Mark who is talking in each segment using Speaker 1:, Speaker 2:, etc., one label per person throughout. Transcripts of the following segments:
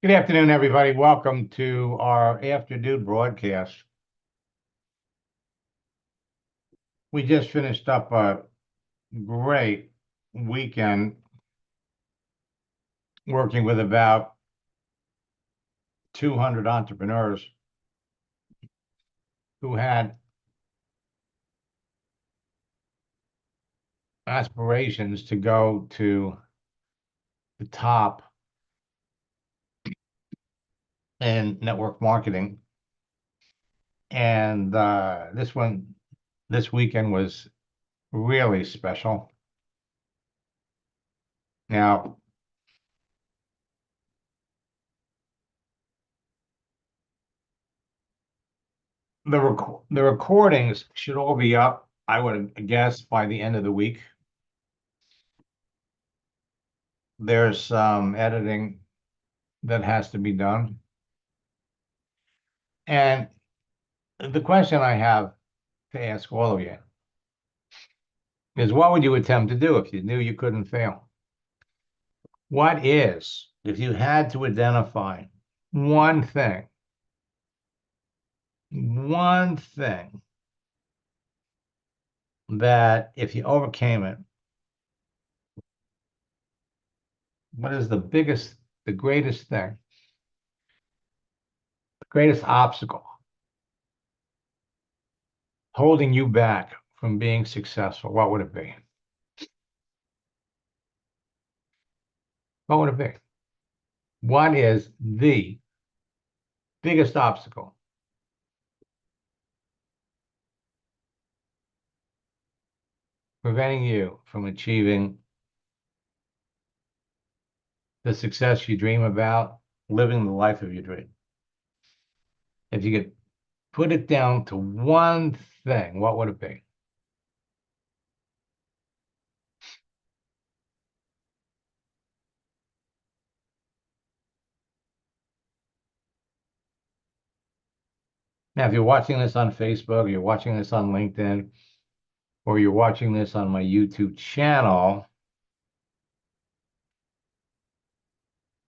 Speaker 1: Good afternoon, everybody. Welcome to our afternoon broadcast. We just finished up a great weekend working with about 200 entrepreneurs who had aspirations to go to the top in network marketing. And this weekend was really special. Now, the recordings should all be up, I would guess, by the end of the week. There's some editing that has to be done. And the question I have to ask all of you is, what would you attempt to do if you knew you couldn't fail? What is, if you had to identify one thing that if you overcame it, what is the greatest thing, the greatest obstacle holding you back from being successful? What would it be? What would it be? What is the biggest obstacle preventing you from achieving the success you dream about, living the life of your dream? If you could put it down to one thing, what would it be? Now, if you're watching this on Facebook, or you're watching this on LinkedIn, or you're watching this on my YouTube channel,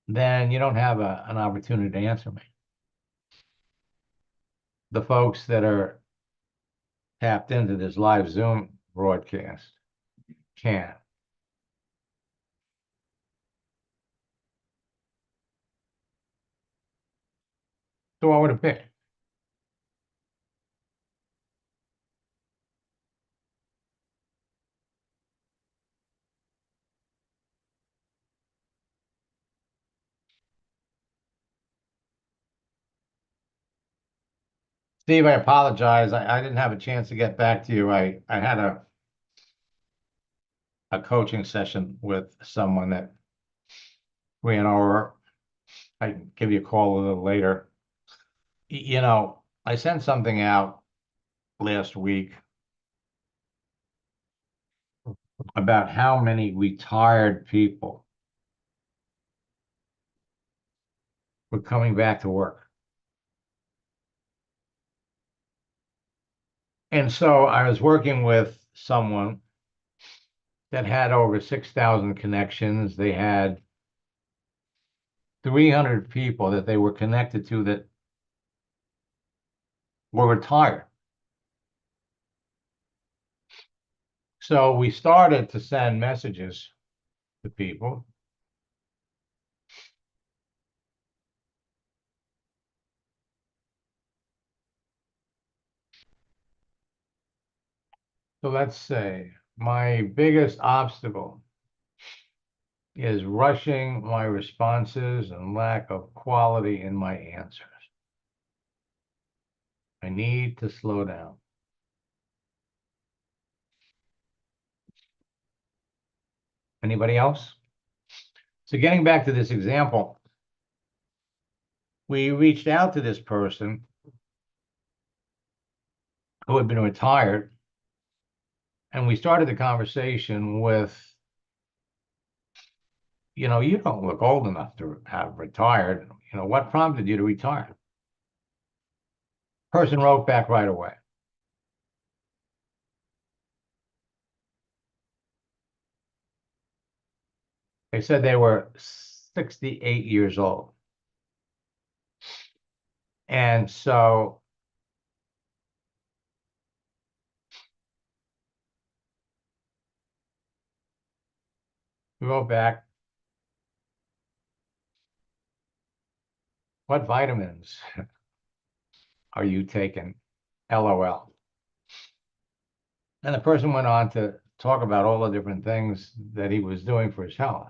Speaker 1: then you don't have an opportunity to answer me. The folks that are tapped into this live Zoom broadcast can. So what would it be? Steve, I apologize. I didn't have a chance to get back to you. I had a coaching session with someone that ran over. I can give you a call a little later. You know, I sent something out last week about how many retired people were coming back to work. And so I was working with someone that had over 6,000 connections. They had 300 people that they were connected to that were retired. So we started to send messages to people. So let's say my biggest obstacle is rushing my responses and lack of quality in my answers. I need to slow down. Anybody else? So getting back to this example, we reached out to this person who had been retired, and we started the conversation with, you know, you don't look old enough to have retired. You know, what prompted you to retire? Person wrote back right away. They said they were 68 years old. And so we go back, what vitamins are you taking? LOL. And the person went on to talk about all the different things that he was doing for his health.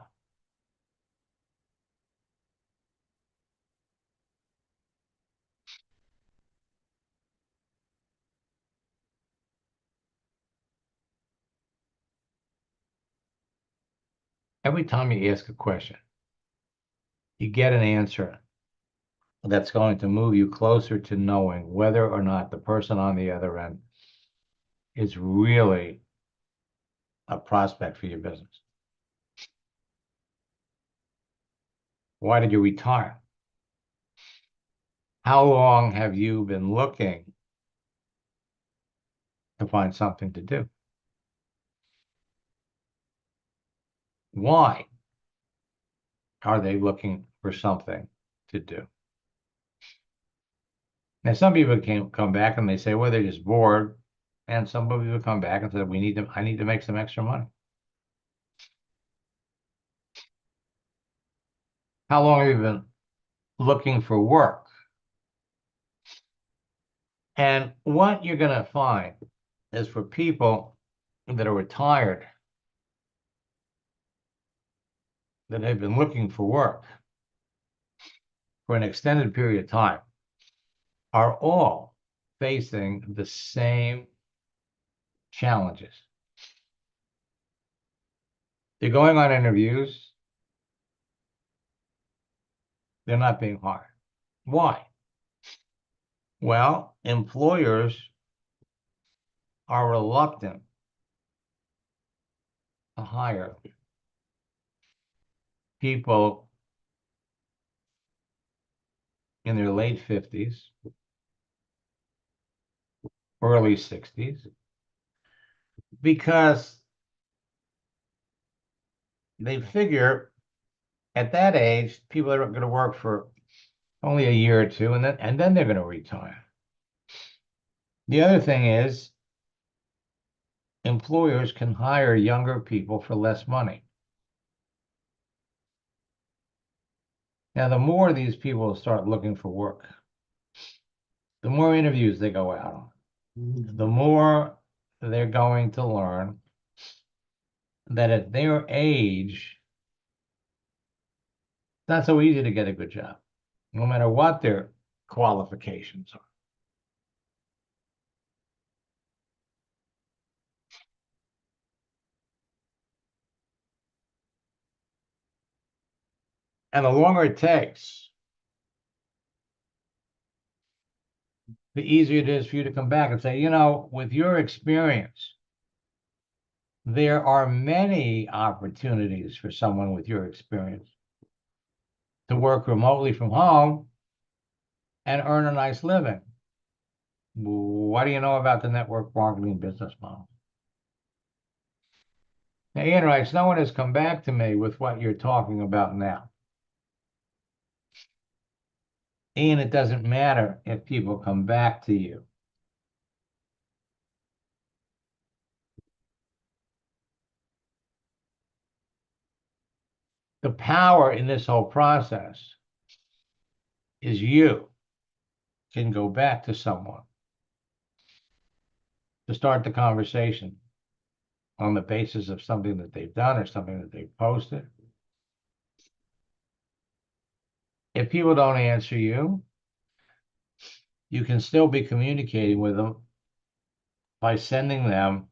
Speaker 1: Every time you ask a question, you get an answer that's going to move you closer to knowing whether or not the person on the other end is really a prospect for your business. Why did you retire? How long have you been looking to find something to do? Why are they looking for something to do? Now, some people can come back and they say, well, they're just bored. And some people come back and say, I need to make some extra money. How long have you been looking for work? And what you're going to find is for people that are retired, that have been looking for work for an extended period of time, are all facing the same challenges. They're going on interviews. They're not being hired. Why? Well, employers are reluctant to hire people in their late 50s, early 60s, because they figure at that age, people are going to work for only a year or two, and then they're going to retire. The other thing is, employers can hire younger people for less money. Now, the more these people start looking for work, the more interviews they go out on, the more they're going to learn that at their age, it's not so easy to get a good job, no matter what their qualifications are. And the longer it takes, the easier it is for you to come back and say, with your experience, there are many opportunities for someone with your experience to work remotely from home and earn a nice living. What do you know about the network marketing business model? Now, Ian writes, no one has come back to me with what you're talking about now. Ian, it doesn't matter if people come back to you. The power in this whole process is you can go back to someone to start the conversation on the basis of something that they've done or something that they've posted. If people don't answer you, you can still be communicating with them by sending them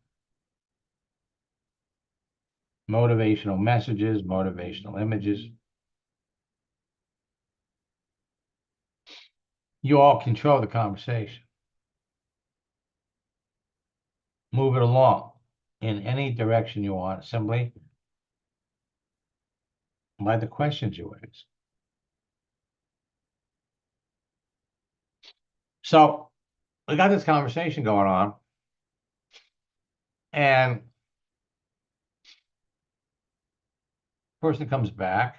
Speaker 1: motivational messages, motivational images. You all control the conversation. Move it along in any direction you want, simply by the questions you ask. So we got this conversation going on, and the person comes back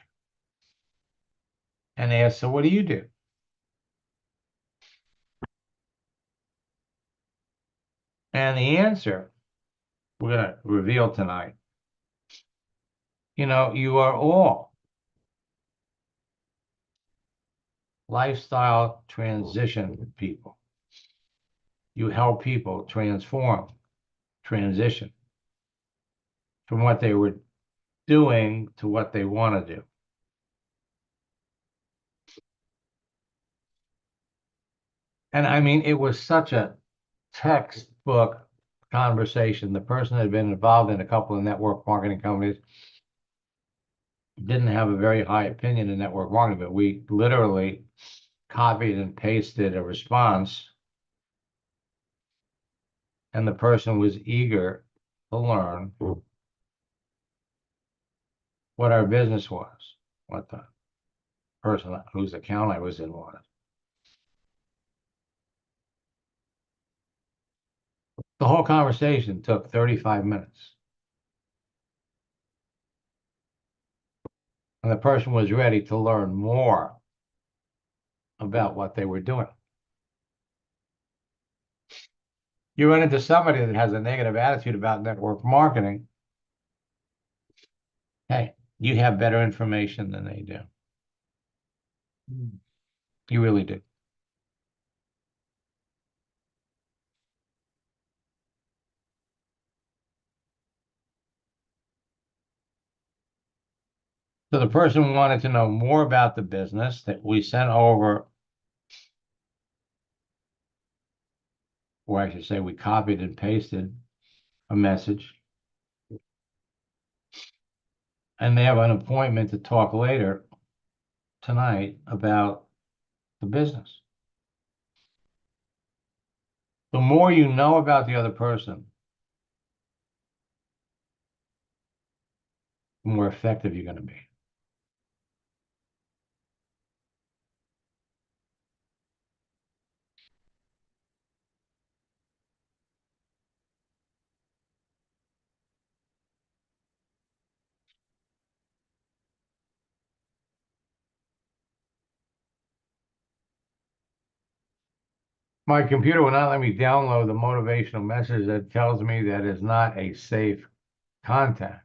Speaker 1: and asks, so what do you do? And the answer we're going to reveal tonight, you are all lifestyle transition people. You help people transform, transition from what they were doing to what they want to do. And I mean, it was such a textbook conversation. The person had been involved in a couple of network marketing companies, didn't have a very high opinion in network marketing, but we literally copied and pasted a response, and the person was eager to learn what our business was, what the person whose account I was in was. The whole conversation took 35 minutes. And the person was ready to learn more about what they were doing. You run into somebody that has a negative attitude about network marketing. Hey, you have better information than they do. You really do. So the person wanted to know more about the business that we sent over, or I should say we copied and pasted a message. And they have an appointment to talk later tonight about the business. The more you know about the other person, the more effective you're going to be. My computer will not let me download the motivational message that tells me that is not a safe content.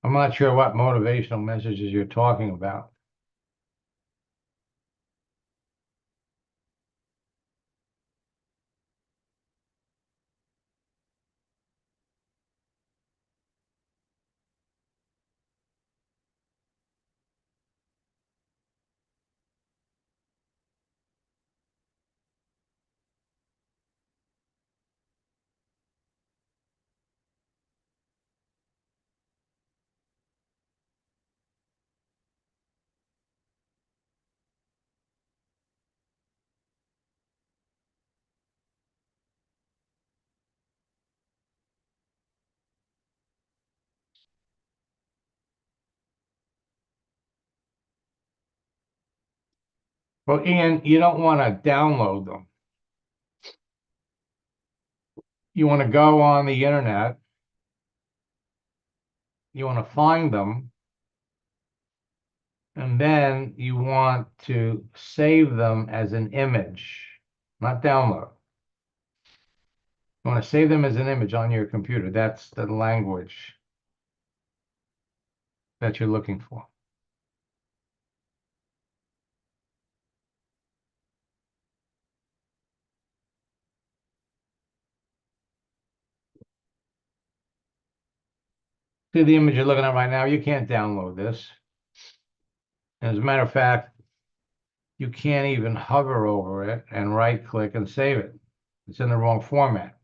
Speaker 1: I'm not sure what motivational messages you're talking about. Well, Ian, you don't want to download them. You want to go on the internet. You want to find them. And then you want to save them as an image, not download. You want to save them as an image on your computer. That's the language that you're looking for. See the image you're looking at right now? You can't download this. And as a matter of fact, you can't even hover over it and right-click and save it. It's in the wrong format.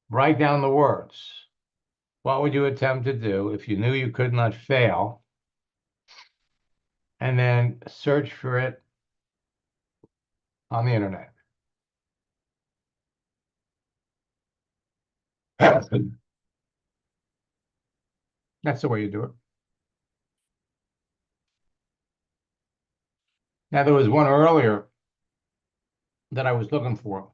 Speaker 1: Write down the words. What would you attempt to do if you knew you could not fail? And then search for it on the internet. That's the way you do it. Now, there was one earlier that I was looking for.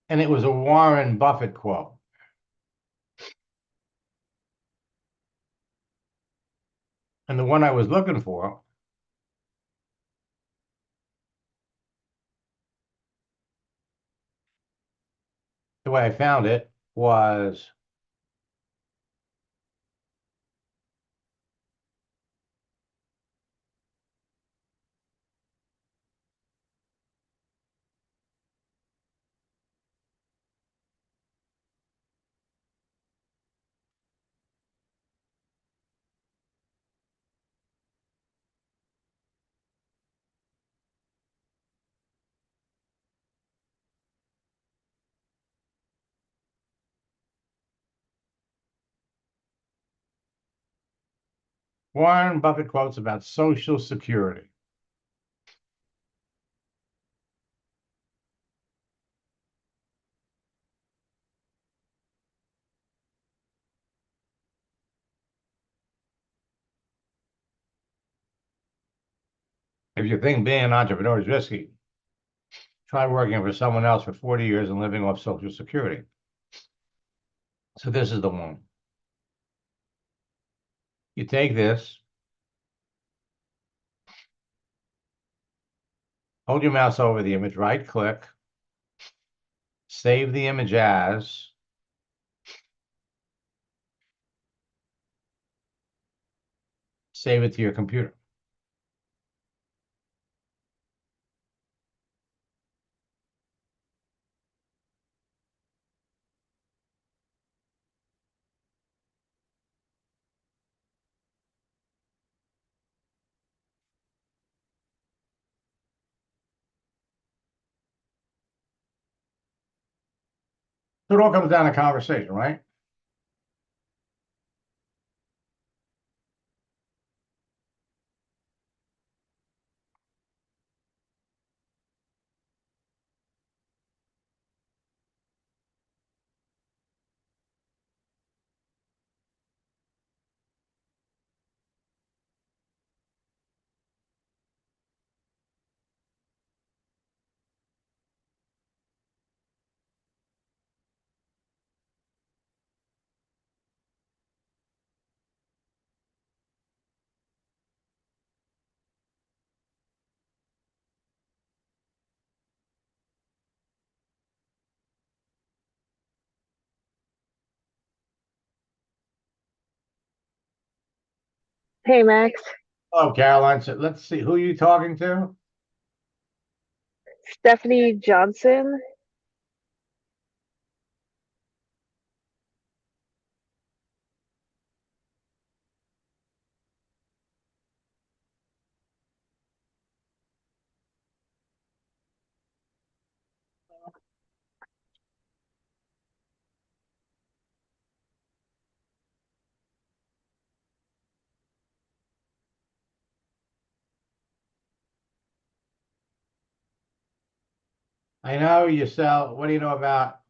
Speaker 1: And it was a Warren Buffett quote. And the one I was looking for, the way I found it, was Warren Buffett quotes about Social Security. If you think being an entrepreneur is risky, try working for someone else for 40 years and living off Social Security. So this is the one. You take this, hold your mouse over the image, right click, save the image as, save it to your computer. So it all comes down to conversation, right?
Speaker 2: Hey Max,
Speaker 1: Oh, Caroline, so let's see, who are you talking to?
Speaker 2: Stephanie Johnson.
Speaker 1: I know you sell, what do you know about?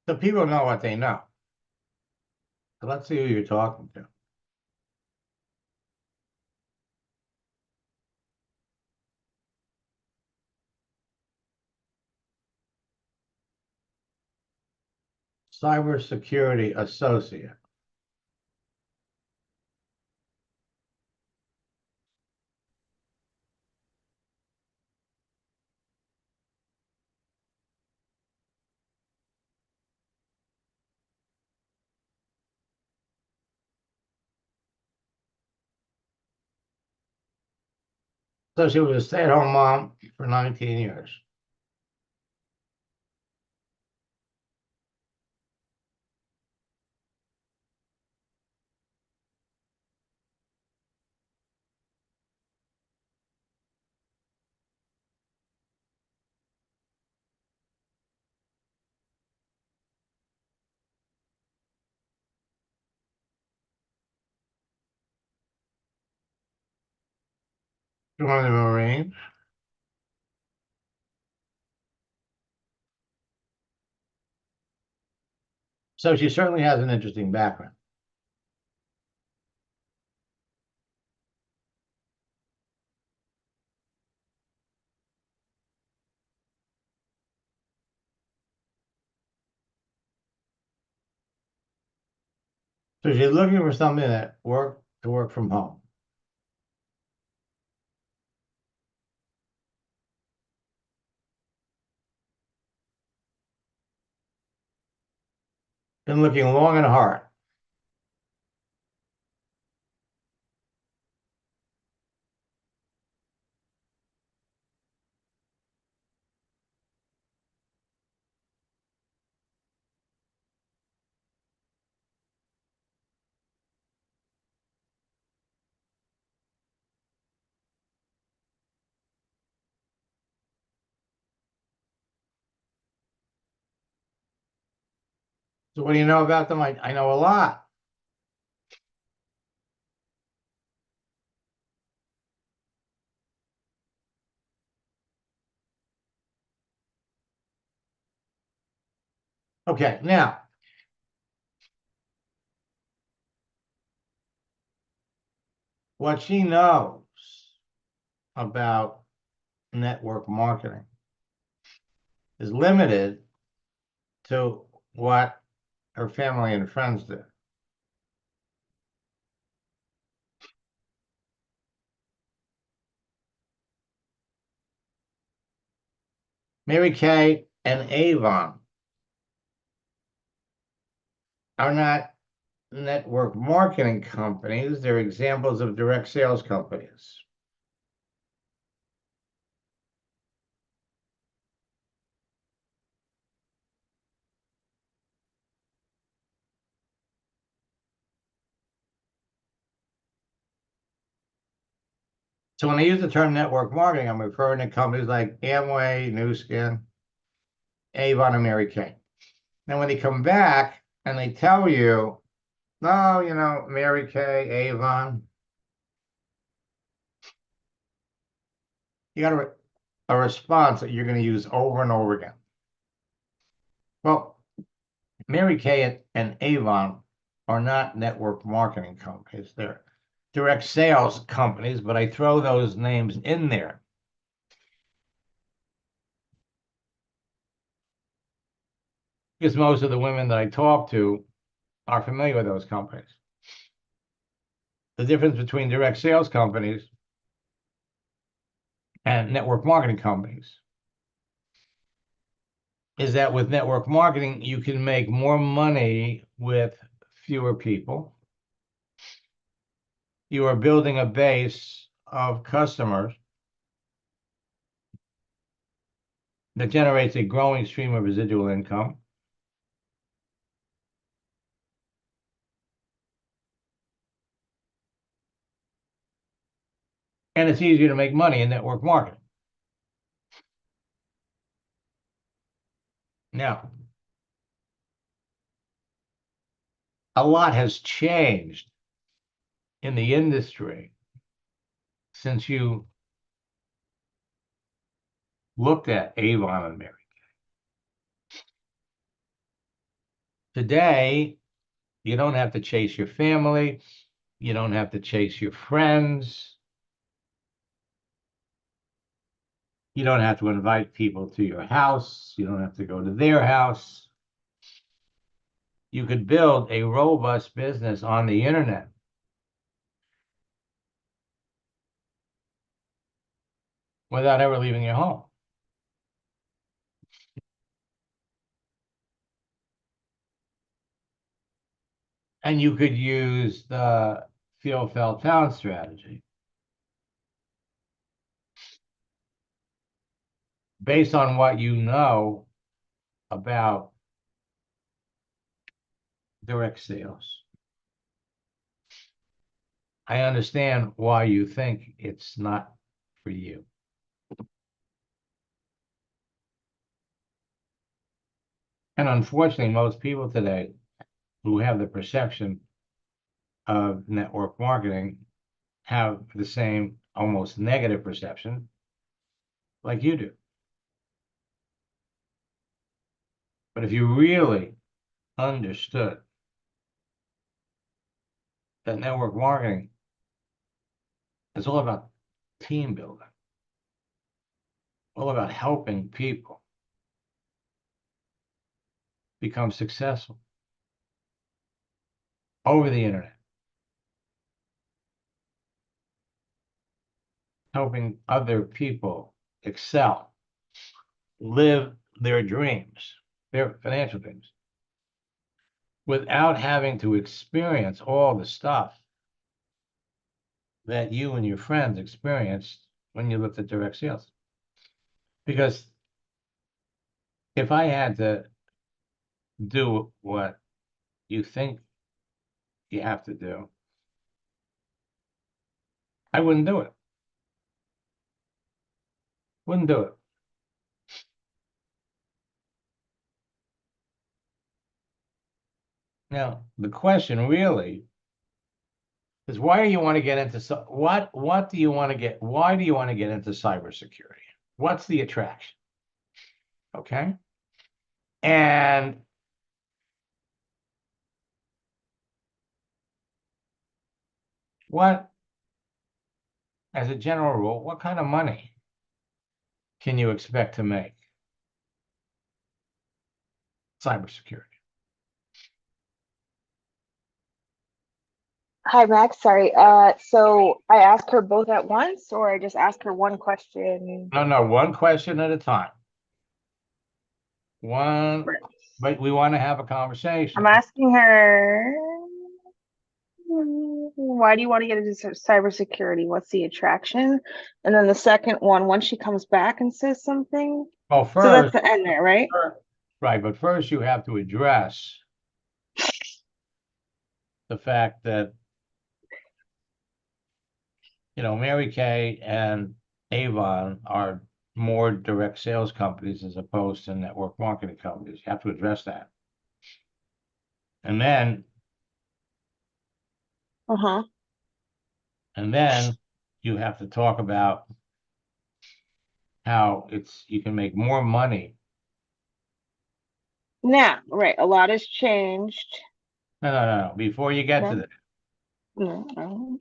Speaker 1: The people know what they know. So let's see who you're talking to. Cybersecurity associate. So she was a stay-at-home mom for 19 years. From the Marines. So she certainly has an interesting background. So she's looking for something that work from home. Been looking long and hard. So what do you know about them? I know a lot. Okay, now what she knows about network marketing is limited to what her family and friends do. Mary Kay and Avon are not network marketing companies. They're examples of direct sales companies. So when I use the term network marketing, I'm referring to companies like Amway, Nu Skin, Avon, and Mary Kay. Then when they come back and they tell you, no, Mary Kay, Avon, you got a response that you're going to use over and over again. Well, Mary Kay and Avon are not network marketing companies. They're direct sales companies, but I throw those names in there because most of the women that I talk to are familiar with those companies. The difference between direct sales companies and network marketing companies is that with network marketing, you can make more money with fewer people. You are building a base of customers that generates a growing stream of residual income. And it's easier to make money in network marketing. Now, a lot has changed in the industry since you looked at Avon and Mary. Today, you don't have to chase your family. You don't have to chase your friends. You don't have to invite people to your house. You don't have to go to their house. You could build a robust business on the internet without ever leaving your home. And you could use the feel, felt, found strategy based on what you know about direct sales. I understand why you think it's not for you. And unfortunately, most people today who have the perception of network marketing have the same almost negative perception like you do. But if you really understood that network marketing is all about team building, all about helping people become successful over the internet, helping other people excel, live their dreams, their financial dreams, without having to experience all the stuff that you and your friends experienced when you looked at direct sales. Because if I had to do what you think you have to do, I wouldn't do it. Wouldn't do it. Now, the question really is, why do you want to get into what do you want to get? Why do you want to get into cybersecurity? What's the attraction? Okay. And what, as a general rule, what kind of money can you expect to make? Cybersecurity.
Speaker 2: Hi, Max. Sorry. So I ask her both at once, or I just ask her one question?
Speaker 1: No, one question at a time. One,
Speaker 2: Right.
Speaker 1: but we want to have a conversation.
Speaker 2: I'm asking her, why do you want to get into cybersecurity? What's the attraction? And then the second one, once she comes back and says something,
Speaker 1: Well,
Speaker 2: so that's
Speaker 1: first,
Speaker 2: the end there, right?
Speaker 1: right, but first you have to address the fact that, Mary Kay and Avon are more direct sales companies as opposed to network marketing companies. You have to address that. And then,
Speaker 2: Uh-huh.
Speaker 1: and then you have to talk about how you can make more money.
Speaker 2: Now, right, a lot has changed.
Speaker 1: No. Before you get to
Speaker 2: No,
Speaker 1: that,
Speaker 2: no.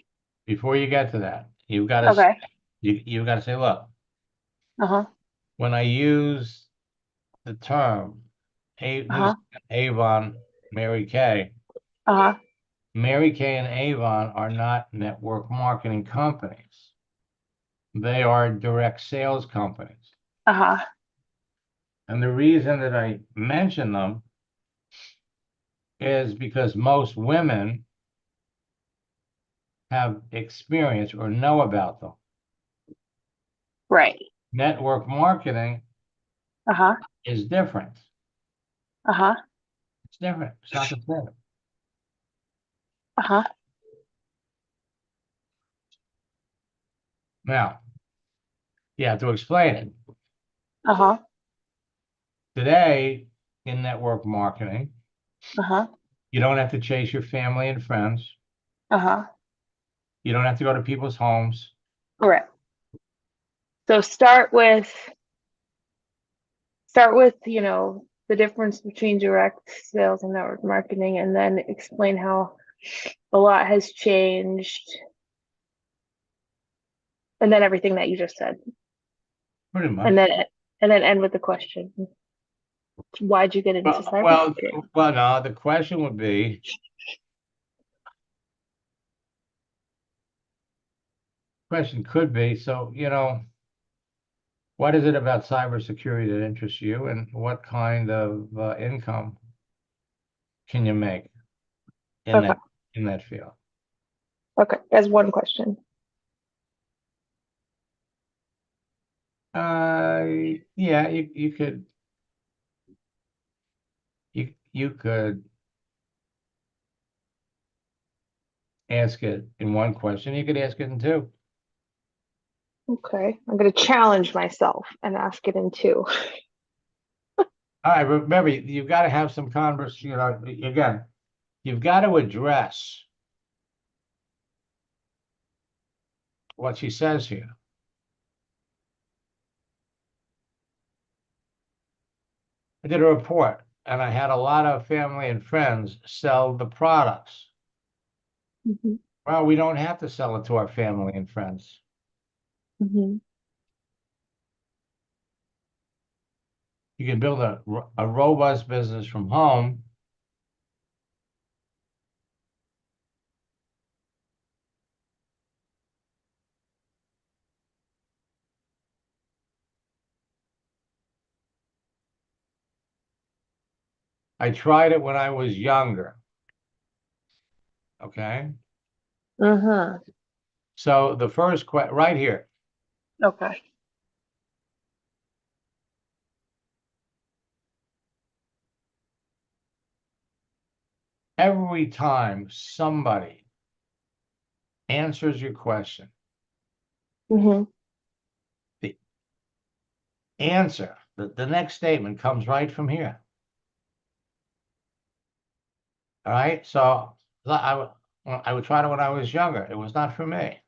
Speaker 1: before you get to that, you've got to
Speaker 2: Okay.
Speaker 1: you've got to say, look,
Speaker 2: Uh-huh.
Speaker 1: when I use the term
Speaker 2: Uh-huh.
Speaker 1: Avon, Mary Kay,
Speaker 2: Uh-huh.
Speaker 1: Mary Kay and Avon are not network marketing companies. They are direct sales companies.
Speaker 2: Uh-huh.
Speaker 1: And the reason that I mention them is because most women have experience or know about them.
Speaker 2: Right.
Speaker 1: Network marketing
Speaker 2: Uh-huh.
Speaker 1: is different.
Speaker 2: Uh-huh.
Speaker 1: It's different. It's not the same.
Speaker 2: Uh-huh.
Speaker 1: Now, you have to explain it.
Speaker 2: Uh-huh.
Speaker 1: Today, in network marketing,
Speaker 2: Uh-huh.
Speaker 1: you don't have to chase your family and friends.
Speaker 2: Uh-huh.
Speaker 1: You don't have to go to people's homes.
Speaker 2: Right. So start with, the difference between direct sales and network marketing, and then explain how a lot has changed, and then everything that you just said.
Speaker 1: Pretty much.
Speaker 2: And then end with the question. Why'd you get into cybersecurity?
Speaker 1: Well, no, the question would be, question could be, so, what is it about cybersecurity that interests you, and what kind of income can you make in
Speaker 2: Okay.
Speaker 1: that field?
Speaker 2: Okay. As one question.
Speaker 1: Yeah, you could ask it in one question. You could ask it in two.
Speaker 2: Okay. I'm going to challenge myself and ask it in two.
Speaker 1: All right, remember, you've got to have some converse, again, you've got to address what she says here. I did a report, and I had a lot of family and friends sell the products.
Speaker 2: Mm-hmm.
Speaker 1: Well, we don't have to sell it to our family and friends.
Speaker 2: Mm-hmm.
Speaker 1: You can build a robust business from home. I tried it when I was younger. Okay.
Speaker 2: Uh-huh.
Speaker 1: So the first question right here,
Speaker 2: Okay.
Speaker 1: every time somebody answers your question,
Speaker 2: Mm-hmm.
Speaker 1: the answer, the next statement comes right from here. All right. So I would try it when I was younger. It was not for me.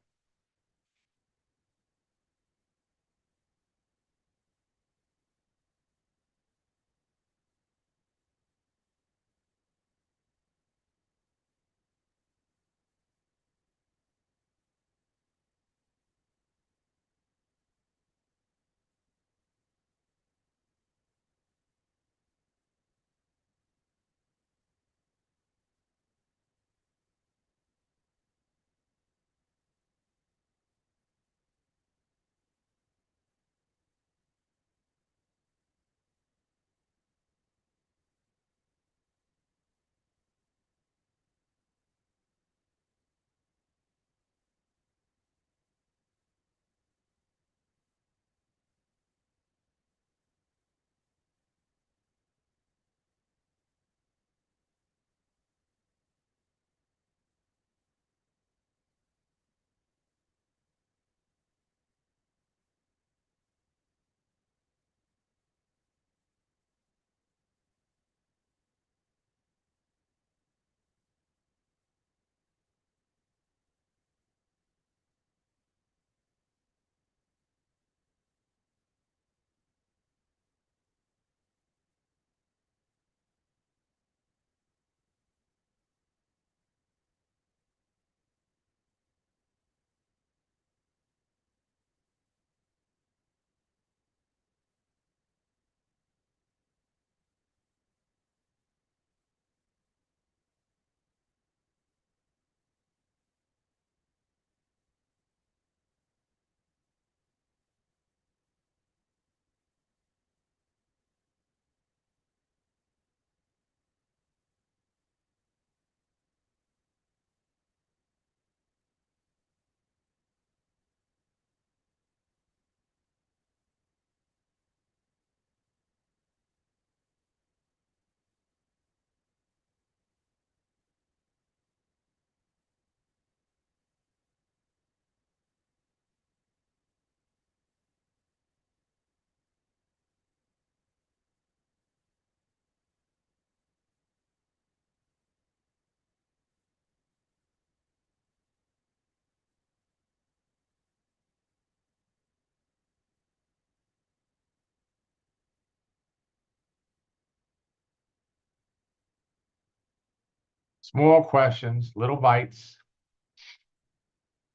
Speaker 1: Small questions, little bites.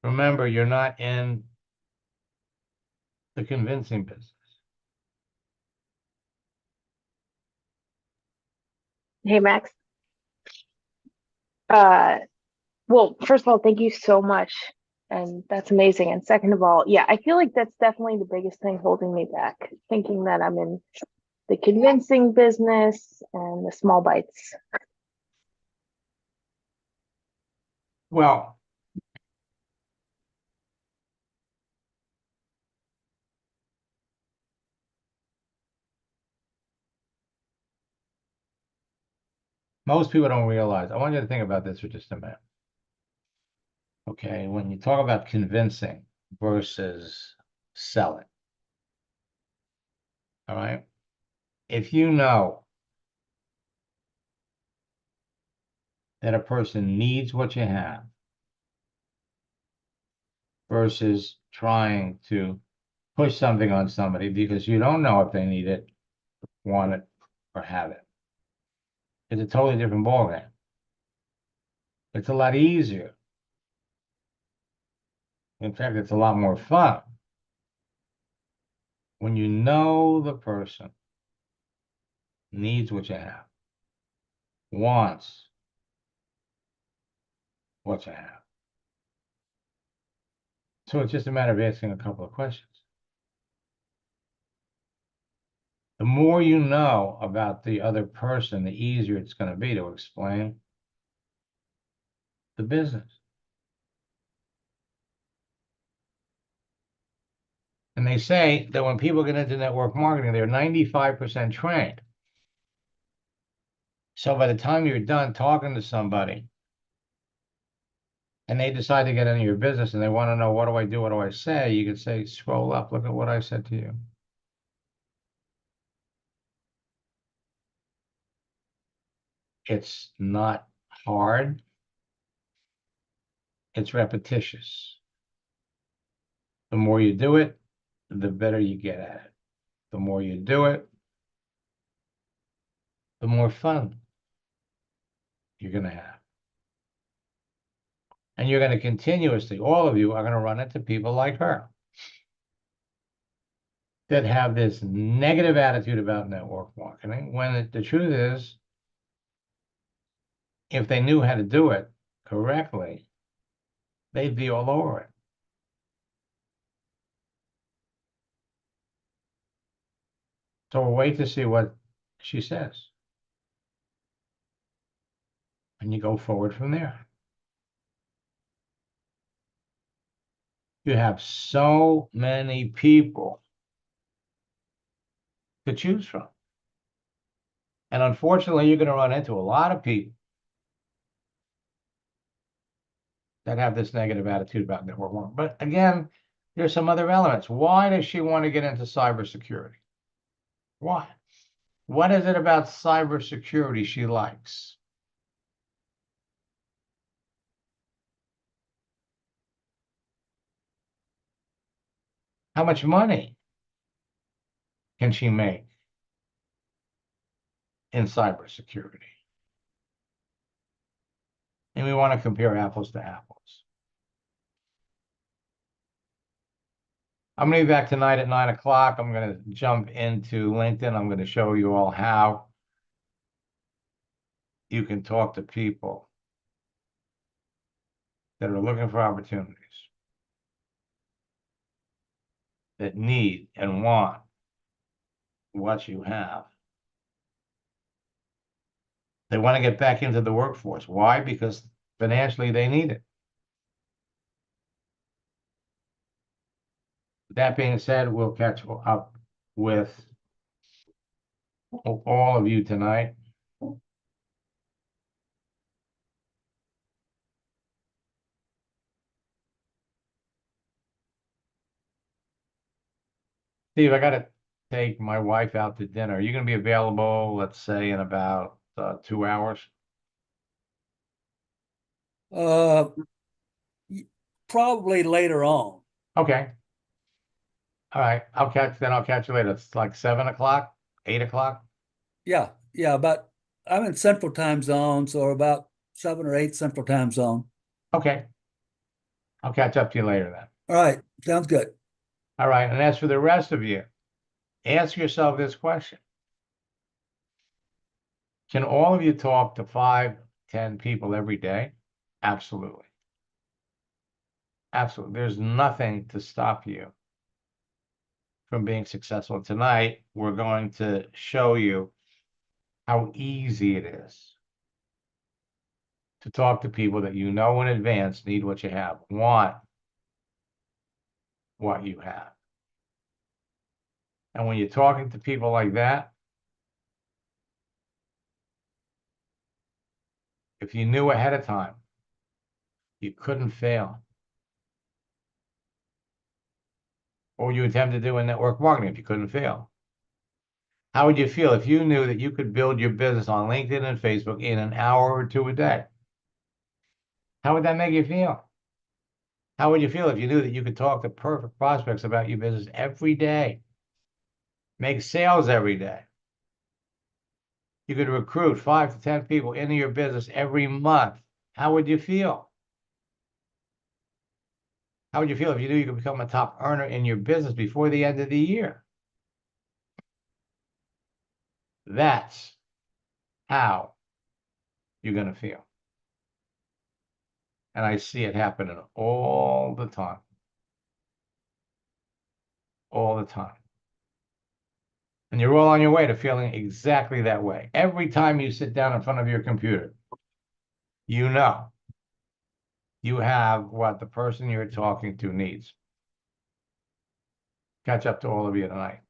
Speaker 1: Remember, you're not in the convincing business.
Speaker 2: Hey, Max. Uh, well, first of all, thank you so much. And that's amazing. And second of all, yeah, I feel like that's definitely the biggest thing holding me back, thinking that I'm in the convincing business and the small bites.
Speaker 1: Well, most people don't realize. I want you to think about this for just a minute. Okay, when you talk about convincing versus selling, all right? If you know that a person needs what you have, versus trying to push something on somebody because you don't know if they need it, want it, or have it. It's a totally different ballgame. It's a lot easier. In fact, it's a lot more fun when you know the person needs what you have, wants what you have. So it's just a matter of asking a couple of questions. The more you know about the other person, the easier it's going to be to explain the business. And they say that when people get into network marketing, they're 95% trained. So by the time you're done talking to somebody and they decide to get into your business and they want to know, what do I do? What do I say? You can say, scroll up, look at what I said to you. It's not hard. It's repetitious. The more you do it, the better you get at it. The more you do it, the more fun you're going to have. And you're going to continuously, all of you are going to run into people like her that have this negative attitude about network marketing, when the truth is, if they knew how to do it correctly, they'd be all over it. So we'll wait to see what she says. And you go forward from there. You have so many people to choose from. And unfortunately, you're going to run into a lot of people that have this negative attitude about network marketing. But again, there's some other elements. Why does she want to get into cybersecurity? Why? What is it about cybersecurity she likes? How much money can she make in cybersecurity? And we want to compare apples to apples. I'm going to be back tonight at 9 o'clock. I'm going to jump into LinkedIn. I'm going to show you all how you can talk to people that are looking for opportunities, that need and want what you have. They want to get back into the workforce. Why? Because financially they need it. That being said, we'll catch up with all of you tonight. Steve, I got to take my wife out to dinner. Are you going to be available, let's say, in about 2 hours?
Speaker 3: Uh, Probably later on.
Speaker 1: Okay. All right. I'll catch you later. It's like 7 o'clock, 8 o'clock.
Speaker 3: Yeah, but I'm in Central Time Zone, so about 7 or 8 Central Time Zone.
Speaker 1: Okay. I'll catch up to you later then.
Speaker 3: All right, sounds good.
Speaker 1: All right. And as for the rest of you, ask yourself this question. Can all of you talk to 5, 10 people every day? Absolutely. Absolutely. There's nothing to stop you from being successful. Tonight, we're going to show you how easy it is to talk to people that you know in advance need what you have, want what you have. And when you're talking to people like that, if you knew ahead of time, you couldn't fail. What would you attempt to do in network marketing if you couldn't fail? How would you feel if you knew that you could build your business on LinkedIn and Facebook in an hour or 2 a day? How would that make you feel? How would you feel if you knew that you could talk to perfect prospects about your business every day? Make sales every day. You could recruit 5 to 10 people into your business every month. How would you feel? How would you feel if you knew you could become a top earner in your business before the end of the year? That's how you're going to feel. And I see it happening all the time. All the time. And you're all on your way to feeling exactly that way. Every time you sit down in front of your computer, you know you have what the person you're talking to needs. Catch up to all of you tonight.